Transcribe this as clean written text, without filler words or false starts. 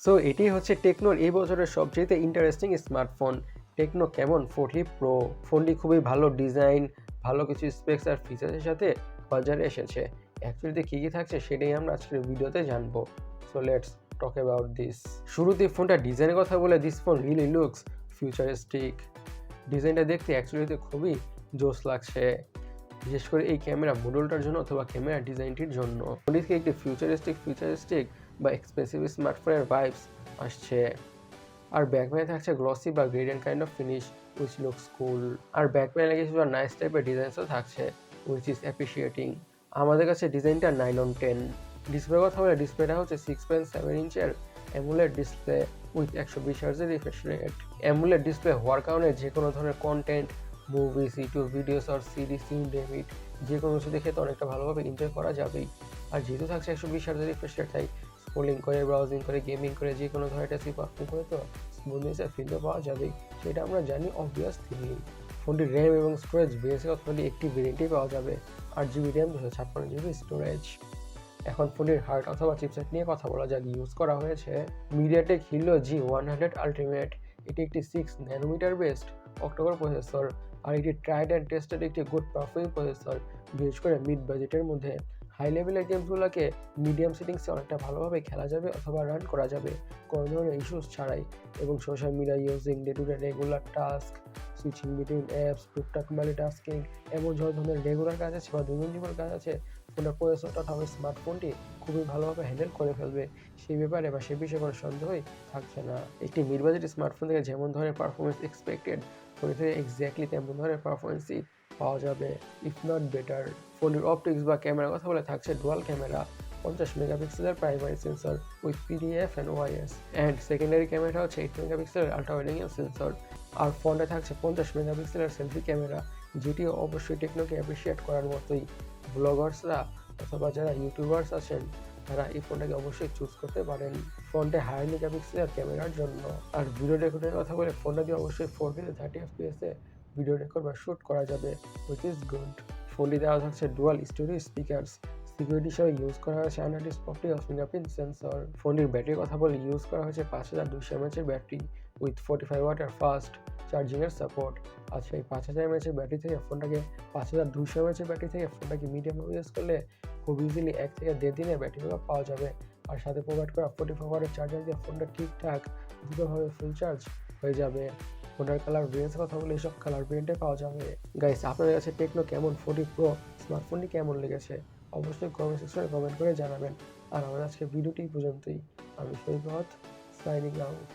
So এটি হচ্ছে টেকনোর এই বছরের সবচেয়ে interesting smartphone techno Camon 40 pro. ফোনটি খুবই ভালো ডিজাইন, ভালো কিছু স্পেক্স আর ফিচার্সের সাথে বাজারে এসেছে। অ্যাকচুয়ালিতে কী কী থাকছে সেটাই আমরা আজকের ভিডিওতে জানবো। So let's talk about this. শুরুতে ফোনটা ডিজাইনের কথা বলে, this phone really looks futuristic. ডিজাইনটা দেখতে অ্যাকচুয়ালিতে খুবই জোস লাগছে, বিশেষ করে এই ক্যামেরা মডেলটার জন্য অথবা ক্যামেরা ডিজাইনটির জন্য। ফোনটি থেকে একটি ফিউচারিস্টিক বা এক্সপেন্সিভ স্মার্টফোনের ভাইবস আসছে। আর ব্যাকপ্যানে থাকছে গ্লসি বা gradient kind of finish which looks cool. আর ব্যাকপ্যানে কিছুটা নাইস টাইপের ডিজাইনসও থাকছে উইচ ইজ অ্যাপ্রিসিয়েটিং। আমাদের কাছে ডিজাইনটা 9/10। ডিসপ্লের কথা বলে, ডিসপ্লেটা হচ্ছে 6.7 ইঞ্চের অ্যামোলেড ডিসপ্লে উইথ 120 হার্টজের রিফ্রেশ রেট। অ্যামোলেড ডিসপ্লে হওয়ার কারণে যে কোনো ধরনের কন্টেন্ট, মুভিজ, ইউটিউব ভিডিওস আর সিরিজ, ইউ নেম ইট, যে কোনো কিছু দেখে তো অনেকটা ভালোভাবে এনজয় করা যাবেই। আর যেহেতু থাকছে 120 হার্টজের রিফ্রেশ রেট, তাই স্ক্রোলিং করে, ব্রাউজিং করে, গেমিং করে, যে কোনো ধরনের টাস্ক পারফর্ম করে তো স্মুথনেসের ফিল তো পাওয়া যাবেই, সেটা আমরা জানি অবভিয়াস থিংই। ফোনটির র্যাম এবং স্টোরেজ বেসে অথবা একটি ভেরিয়েন্টেই পাওয়া যাবে, 8GB র্যাম, 256GB স্টোরেজ। এখন ফোনটির হার্ড অথবা চিপসেট নিয়ে কথা বলা যাক। ইউজ করা হয়েছে মিডিয়াটেক হিলিও G100 আলটিমেট। এটি একটি 6 ন্যানোমিটার বেসড অক্টোকোর প্রসেসর, আর এটি ট্রাইড অ্যান্ড টেস্টেড একটি গুড পারফর্মিং প্রসেসর। বিশেষ করে মিড বাজেটের মধ্যে হাই লেভেলের গেমসগুলোকে মিডিয়াম সেটিংসে অনেকটা ভালোভাবে খেলা যাবে অথবা রান করা যাবে কোনো ধরনের ইস্যুস ছাড়াই। এবং social media using, day to day regular task, switching between apps, টুকটাক মাল্টিটাস্কিং, এমন যত ধরনের রেগুলার কাজ আছে বা দৈনন্দিন কাজ আছে, ফোনের প্রসেসরটা অথবা স্মার্টফোনটি খুবই ভালোভাবে হ্যান্ডেল করে ফেলবে। সেই ব্যাপারে বা সে বিষয়ে কোনো সন্দেহই থাকছে না। একটি মিড বাজেট স্মার্টফোন থেকে যেমন ধরনের পারফরমেন্স এক্সপেক্টেড, ফোন থেকে এক্স্যাক্টলি তেমন ধরনের পারফরমেন্সই পাওয়া যাবে, ইফ নট বেটার। ফোনের অপটিক্স বা ক্যামেরার কথা বলে, থাকছে ডুয়াল ক্যামেরা, 50 মেগাপিক্সেলের primary sensor with PDF and OIS, and secondary ক্যামেরাটা হচ্ছে 8 মেগাপিক্সেলের আল্ট্রা ওয়াইড অ্যাঙ্গেল সেন্সর। আর ফোনে থাকছে 50 মেগাপিক্সেলের সেলফি ক্যামেরা, যেটিও অবশ্যই টেকনোকে অ্যাপ্রিসিয়েট করার মতোই। ব্লগার্সরা অথবা যারা ইউটিউবার্স আছেন, তারা এই ফোনটাকে অবশ্যই চুজ করতে পারেন ফোনটা হাই মেগাপিক্সেলের ক্যামেরার জন্য। আর ভিডিও রেকর্ডের কথা বলে, ফোনটা দিয়ে অবশ্যই 4K 30 FPS এ ভিডিও রেকর্ড বা শ্যুট করা যাবে, হুইচ ইজ গুড। ফোনটি দেওয়া থাকছে ডুয়াল স্টোরেজ স্পিকার্স। সিকিউরিটি হিসেবে ইউজ করা হয়েছে আনডিসপটিভ ফিঙ্গারপ্রিন্ট সেন্সর। ফোনটির ব্যাটারির কথা বলে, ইউজ করা হয়েছে 5200 mAh ব্যাটারি উইথ 45 ওয়াটের ফাস্ট চার্জিংয়ের সাপোর্ট। আচ্ছা, এই 5000 mAh ব্যাটারি থেকে ফোনটাকে 5200 mAh ব্যাটারি থেকে ফোনটাকে মিডিয়ামভাবে ইউজ করলে খুব ইজিলি 1 থেকে 1.5 দিনে ব্যাটারি ব্যাকআপ পাওয়া যাবে। আর সাথে প্রোভাইড করা 44 ওয়াটের চার্জার দিয়ে ফোনটা ঠিকঠাক দ্রুতভাবে ফুল চার্জ হয়ে যাবে। ফোনের কালার ভেরিয়েন্টের কথা বলে, এসব কালার ভেরিয়েন্টে পাওয়া যাবে। গাইস, আপনাদের কাছে টেকনো ক্যামন 40 প্রো স্মার্টফোনটি কেমন লেগেছে অবশ্যই কমেন্ট সেকশনে কমেন্ট করে জানাবেন। আর আমাদের আজকে ভিডিওটি পর্যন্তই। আমি সৈকত, সাইনিং আউট।